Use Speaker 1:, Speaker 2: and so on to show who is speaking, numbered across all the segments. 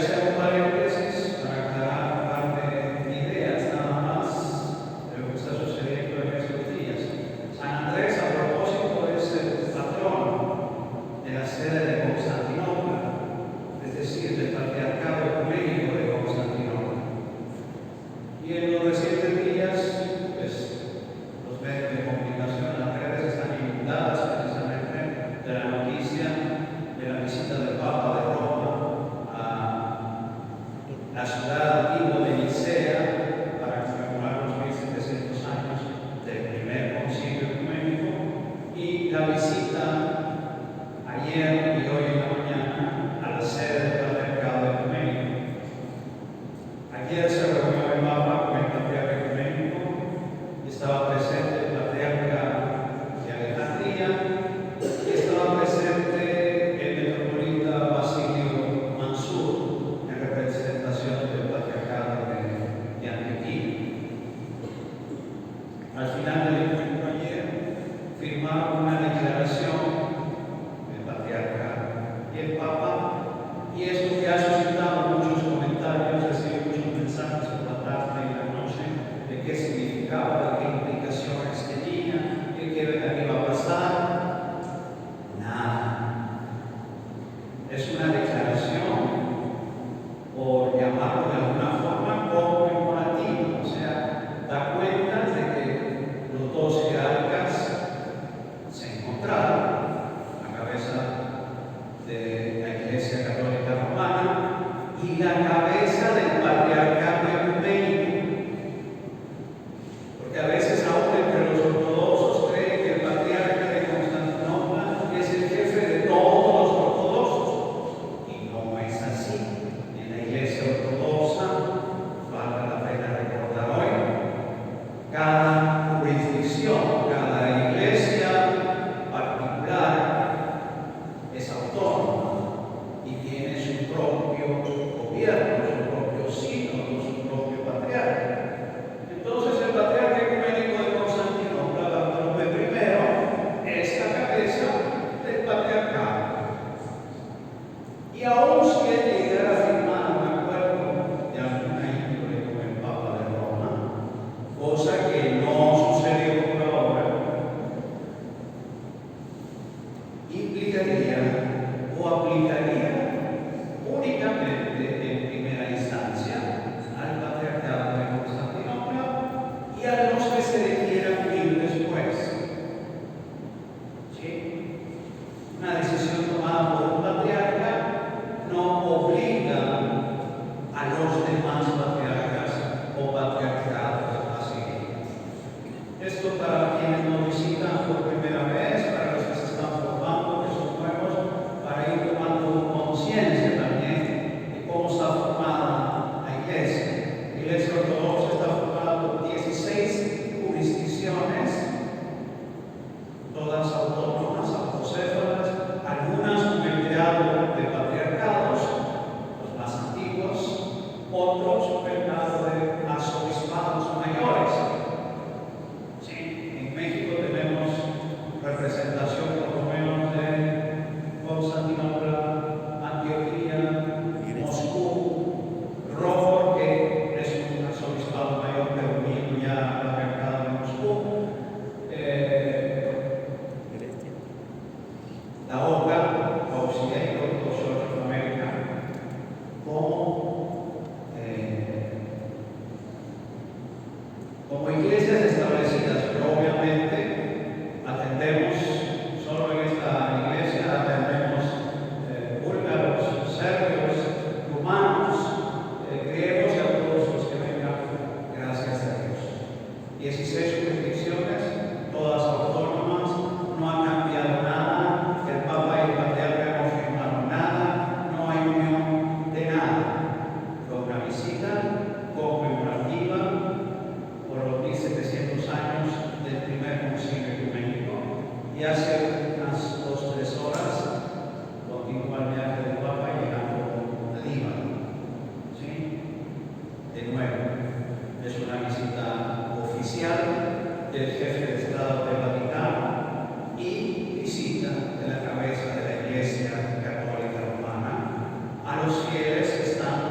Speaker 1: hacer un paréntesis para aclarar un par de ideas nada más de lo que está sucediendo en estos días. San Andrés, a propósito, es el patrón de la sede de Constantinopla, es decir, del Patriarcado Ecuménico de Constantinopla. Y en los recientes días, pues, los medios de comunicación, las redes están inundadas precisamente de la noticia de la visita del Papa de Roma a la ciudad antigua de Nicea para conmemorar los 1700 años del primer concilio ecuménico, y la visita ayer y hoy en la mañana a la sede del Patriarcado Ecuménico. Ayer se reunió el Papa con el Patriarca Ecuménico, estaba presente el Patriarca de Alejandría y estaba presente el metropolita Basilio Mansur en representación del Patriarcado de Antioquía. Al final del encuentro ayer firmaron una declaración el Patriarca y el Papa, y esto que ha suscitado muchos comentarios, recibido muchos mensajes por la tarde y la noche de qué significaba, de qué implicaciones tenía, de qué iba a pasar. Nada. Es una declaración, por llamarlo de alguna forma, conmemorativa, o sea, da cuenta de que los 12 jerarcas se encontraron a la cabeza de la Iglesia Católica Romana y la cabeza del Patriarcado Ecuménico. Porque a veces aún entre los ortodoxos creen que el Patriarca de Constantinopla es el jefe de todos los ortodoxos. Y no es así. En la Iglesia Ortodoxa, vale la pena recordar hoy, cada jurisdicción, cada iglesia particular es autónoma y tiene su propio gobierno, su propio sínodo, su propio patriarca. Entonces el Patriarca Ecuménico de Constantinopla, Bartolomé I, es la cabeza del patriarcado. Y aún si él llegara a firmar un acuerdo de alguna índole con el Papa de Roma, cosa que no sucedió por ahora, implicaría o aplicaría únicamente en primera instancia al Patriarcado de Constantinopla y a los que se le quieran unir después. ¿Sí? Una decisión tomada por un patriarca no obliga a los demás patriarcas o patriarcados a seguir. Esto para quienes nos visitan por primera vez, para los que se están formando, que son nuevos, para ir tomando conciencia también de cómo está formada la Iglesia. La Iglesia Ortodoxa está formada por 16 jurisdicciones, todas autónomas, autocéfalas, algunas con el grado de patriarcados, los más antiguos, otros con el grado de arzobispados mayores. Sí, en México tenemos representación por lo menos de Constantinopla, Antioquía, Moscú, Rojo, que es un arzobispado mayor pero unido ya al patriarcado de Moscú, la OCA, Occidente Ortodoxo Norteamericano, como iglesias establecidas, pero obviamente atendemos, solo en esta iglesia atendemos búlgaros, serbios, rumanos, griegos y a todos los que vengan, gracias a Dios. 16 jurisdicciones, todas autónomas, no ha cambiado nada, el Papa y el Patriarca no firmaron nada, no hay unión de nada. Fue una visita conmemorativa por los 1700 años del primer concilio ecuménico, y hace unas 2 o 3 horas continúa el viaje del Papa llegando a Líbano. ¿Sí? De nuevo, es una visita oficial del jefe de Estado del Vaticano y visita de la cabeza de la Iglesia Católica Romana a los fieles que están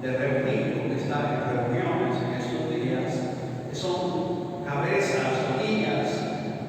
Speaker 1: de reunir, porque están en reuniones en estos días, que son cabezas o guías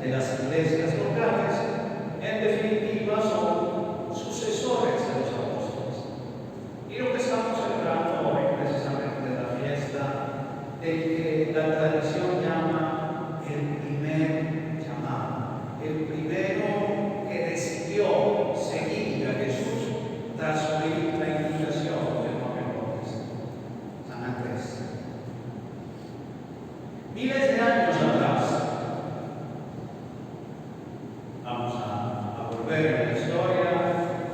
Speaker 1: de las iglesias locales, en definitiva son sucesores de los apóstoles. Y lo que estamos celebrando hoy precisamente es la fiesta del que la tradición llama el primer llamado, el primero que decidió seguir a Jesús tras oír la invitación del Juan el Bautista, San Andrés. Miles de años atrás, vamos a volver en la historia,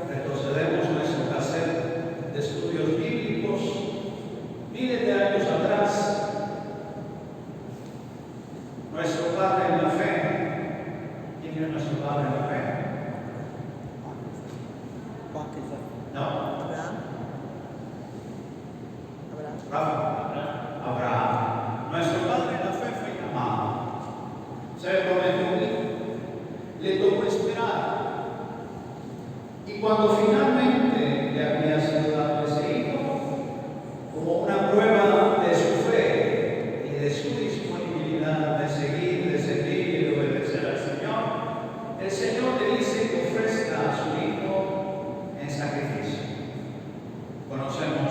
Speaker 1: retrocedemos nuestro cassette de estudios bíblicos, miles de años atrás, nuestro padre en la fe. ¿Quién es nuestro padre en la fe? No. Abraham. Nuestro padre en la fe fue llamado. Se le prometió un hijo. Le tocó esperar. Y cuando finalmente le había sido dado ese hijo, como una prueba de su fe y de su disponibilidad de seguir, de servir y de obedecer al Señor, el Señor le dice que ofrezca a su hijo en sacrificio. Conocemos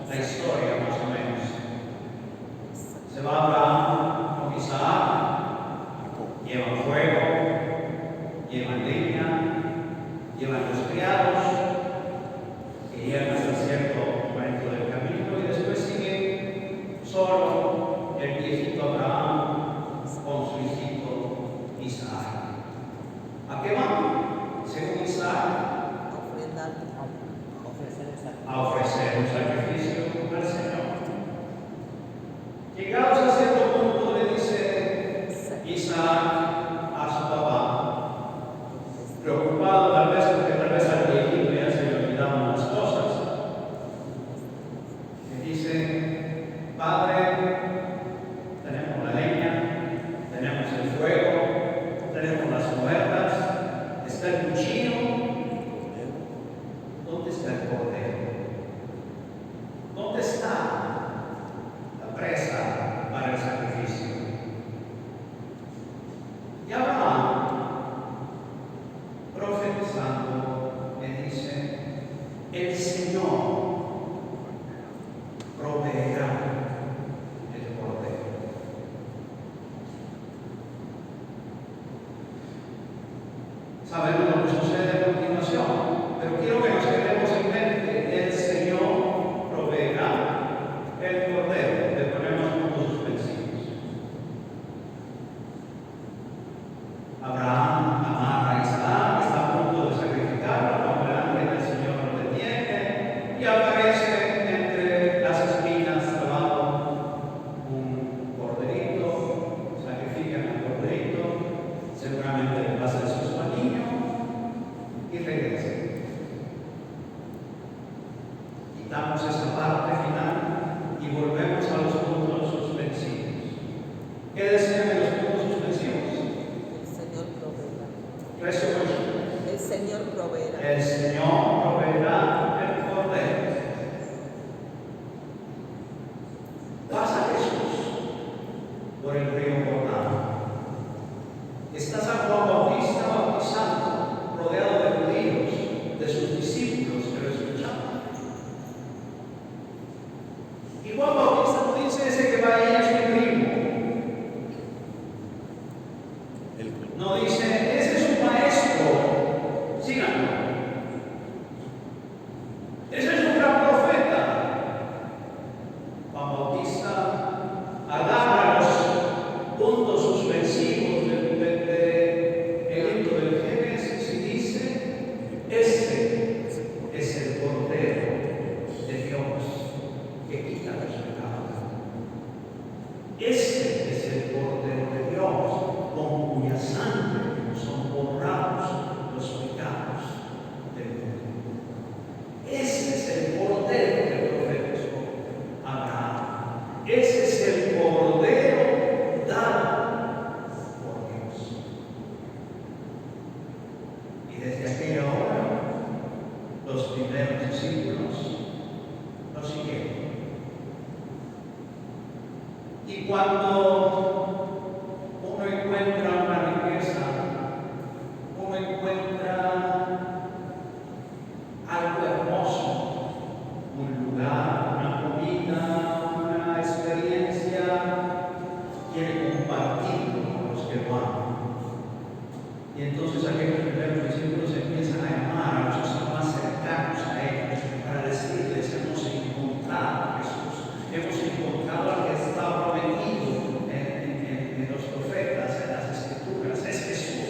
Speaker 1: la historia más o menos. Se va Abraham con Isaac, llevan fuego, llevan leña, llevan los criados, que llegan hasta cierto momento del camino y después sigue solo el viejito Abraham con su hijito Isaac. ¿A qué van? Según Isaac, a ofrecer un sacrificio al Señor. Llegados a cierto punto, le dice Isaac a su papá, preocupado tal vez porque tal vez al viejito ya se le olvidaban las cosas, le dice: Padre, tenemos la leña, tenemos el fuego, tenemos las cuerdas, está el cuchillo. ¿Dónde está el cordero? ¿Dónde está la presa para el sacrificio? Y Abraham, profetizando, le dice: el Señor proveerá el cordero. Sabemos lo que sucede a continuación, pero quiero que nos quedemos en mente: el Señor proveerá el cordero. Le ponemos puntos suspensivos. Abraham amarra a Isaac, está a punto de sacrificarlo, cuando el ángel del Señor lo detiene y aparece entre las espinas clavado un corderito, sacrifican al corderito, seguramente le pasa el susto al niño y regresa. Quitamos esta parte final y volvemos a los puntos suspensivos. ¿Qué decían de los puntos suspensivos?
Speaker 2: El Señor proveerá.
Speaker 1: Resurrección.
Speaker 2: El Señor proveerá.
Speaker 1: El Señor proveerá el cordero. Pasa Jesús por el río Jordán. Está San Juan Bautista bautizando, rodeado de judíos, de sus discípulos que lo escuchaban. Y Juan Bautista no dice: ese que va ahí es mi primo. No dice: ese es un maestro, síganlo. Ese es un gran profeta. Juan Bautista agarra los puntos suspensivos del libro del Génesis y dice: ese es el Cordero de Dios que quita los pecados. Ese es el Cordero de Dios con cuya sangre son borrados los pecados del mundo. Ese es el Cordero que profetizó Abraham. Ese es el Cordero dado por Dios. Y desde aquella hora, los primeros discípulos lo siguieron. Y cuando uno encuentra una riqueza, uno encuentra algo hermoso, un lugar, una comida, una experiencia, quiere compartirlo con los que lo aman. Y entonces aquellos primeros discípulos empiezan a llamar a los que son más cercanos a ellos para decirles: hemos encontrado a Jesús, hemos encontrado al que está prometido en los profetas, en las escrituras, es Jesús.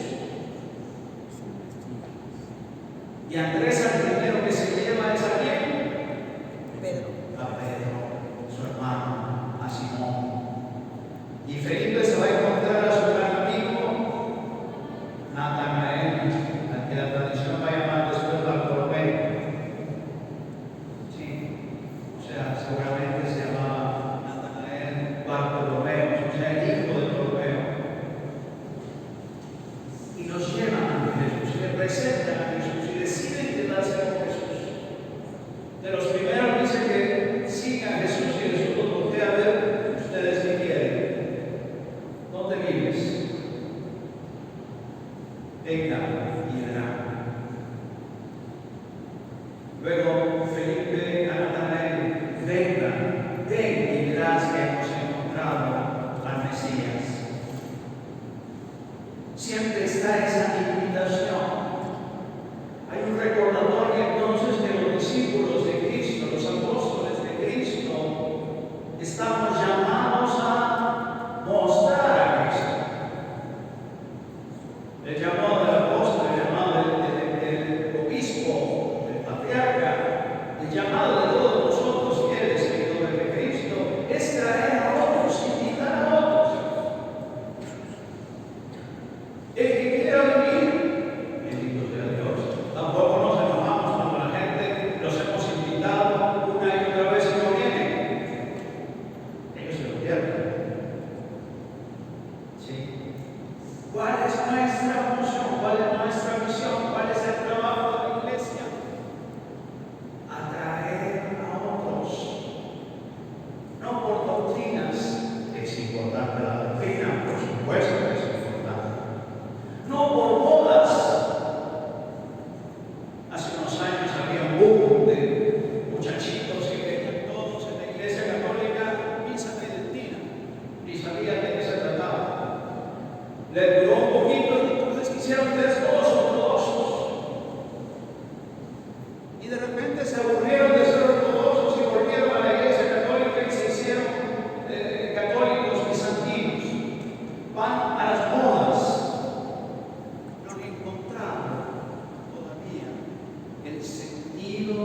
Speaker 1: Y Andrés, el primero que se lleva es a quién?
Speaker 2: Pedro.
Speaker 1: A Pedro, su hermano, a Simón. Y Felipe se va a encontrar a su gran amigo Natanael, al que la tradición va a llamar después Bartolomé. Sí, o sea, seguramente se llama Natanael Bartolomeo, o sea, el hijo de Ptolomeo. Y los llevan a Jesús, y le presentan a Jesús y deciden quedarse con Jesús. De los primeros dice que sigan a Jesús y Jesús los voltea a ver: ¿ustedes qué quieren? ¿Dónde vives? Venga y verán. Luego Felipe a Natanael: venga, ven y verás que hemos encontrado al Mesías. Siempre está esa invitación. Hay un recordatorio entonces de los discípulos de Cristo, los apóstoles de Cristo. Estamos llamados a mostrar a Cristo. El llamado del apóstol, el llamado del obispo, del patriarca, el llamado de todos nosotros fieles seguidores de Cristo es traer a otros, invitar a otros. El que quiera vivir, bendito sea Dios. Tampoco nos enojamos cuando la gente los hemos invitado una y otra vez y no vienen. Ellos se lo pierden. ¿Sí? ¿Cuál es nuestra función? ¿Cuál es nuestra misión? ¿Cuál es el trabajo de la iglesia? Atraer a otros. No por doctrinas, es importante la doctrina, por supuesto que es importante. No por modas. Hace unos años había un boom de muchachitos que venían todos en la iglesia católica misa tridentina y sabían de qué se trataba. Les duró un poquito y entonces quisieron ser todos ortodoxos. Y de repente se aburrieron de ser ortodoxos y volvieron a la iglesia católica y se hicieron católicos bizantinos. Van a las modas. No han encontrado todavía el sentido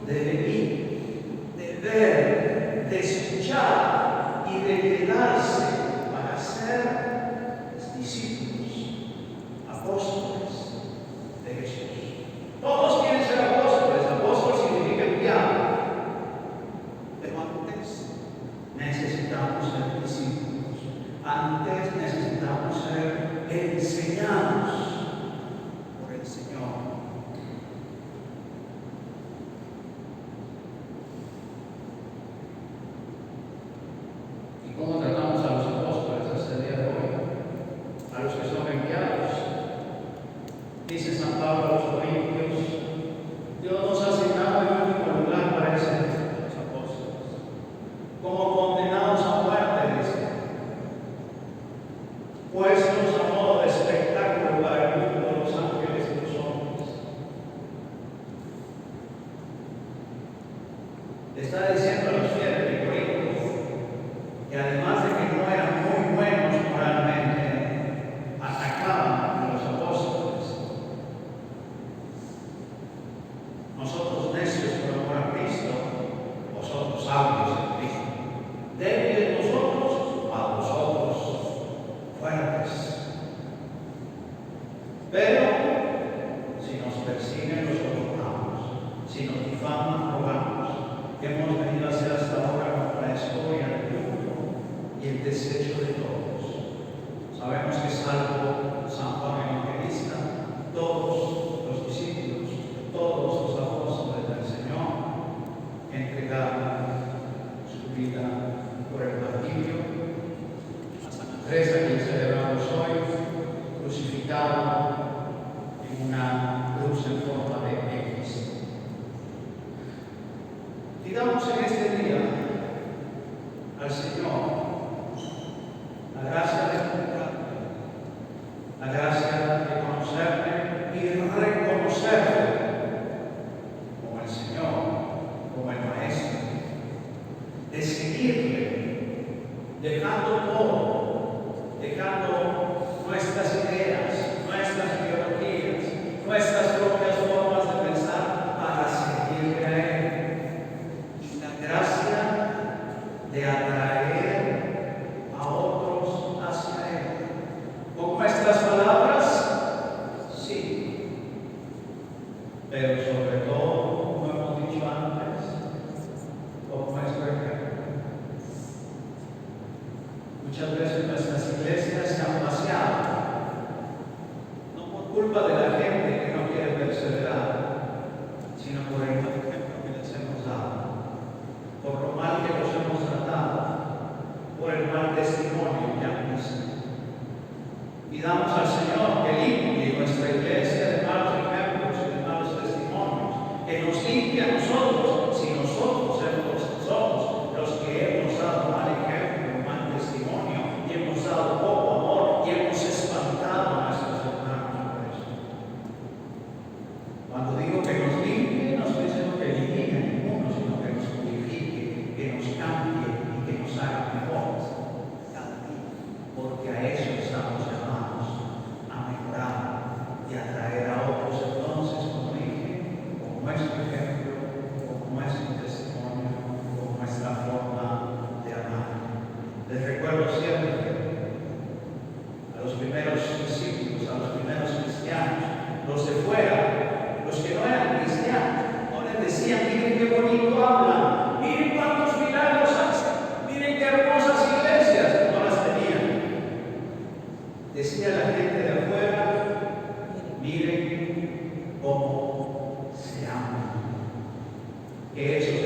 Speaker 1: de venir, de ver, de escuchar y de quedarse para ser discípulos, apóstoles de Jesús. Todos quieren ser apóstoles. Apóstol significa enviado. Pero antes necesitamos ser discípulos. Antes necesitamos ser enseñados por el Señor. ¿Y cómo tratamos a los apóstoles hasta el día de hoy? A los que son enviados. Dice San Pablo a los Corintios: Dios nos ha asignado el único lugar para ese los apóstoles, como condenados a muerte, dice, puestos a modo de espectáculo para el mundo de los ángeles y los hombres. Está diciendo a los fieles de Corinto que además de que no eran muy buenos moralmente, atacaban a los apóstoles. Nosotros necios por amor a Cristo, vosotros sabios en Cristo. Débiles nosotros, a vosotros fuertes. Pero si nos persiguen, los soportamos. Si nos difaman, rogamos. Hemos venido a ser hasta ahora como la escoria del mundo y el desecho de todos. Sabemos que salvo San Juan Evangelista, todos los discípulos, todos los apóstoles del Señor entregaron su vida por el martirio Pidamos en este día al Señor la gracia de encontrarle, la gracia de conocerle y de reconocerle como el Señor, como el Maestro, de seguirle, dejando todo, dejando nuestras ideas, nuestras ideologías, nuestras propias formas de pensar para seguirle a Él. Y la gracia de atraer a otros hacia Él. Con nuestras palabras, sí, pero sobre todo, como hemos dicho antes, con nuestro ejemplo. Muchas veces nuestras iglesias se han vaciado, no por culpa de la gente que no quiere perseverar, sino por el mal ejemplo que les hemos dado, por lo mal que los hemos tratado, por el mal testimonio que han visto. Pidamos al Señor que limpie nuestra iglesia de malos ejemplos y de malos testimonios, que nos limpie a nosotros si nosotros somos los que hemos dado mal ejemplo, mal testimonio, y hemos dado poco amor y hemos espantado a nuestros hermanos por eso. Cuando digo que nos limpie, no estoy diciendo que elimine a ninguno, sino que nos purifique, que nos cambie y que nos haga mejores cada día, porque a eso estamos llamados, a mejorar y a traer a otros. Entonces, como dije, con nuestro ejemplo, con nuestro testimonio, con nuestra forma de amar. Les recuerdo siempre a los primeros discípulos, a los primeros cristianos, los de fuera, los que no eran cristianos, no les decían: miren qué bonito hablan, miren cuántos milagros hacen, miren qué hermosas iglesias. No las tenían. Decía la gente de afuera: miren cómo se aman. Que eso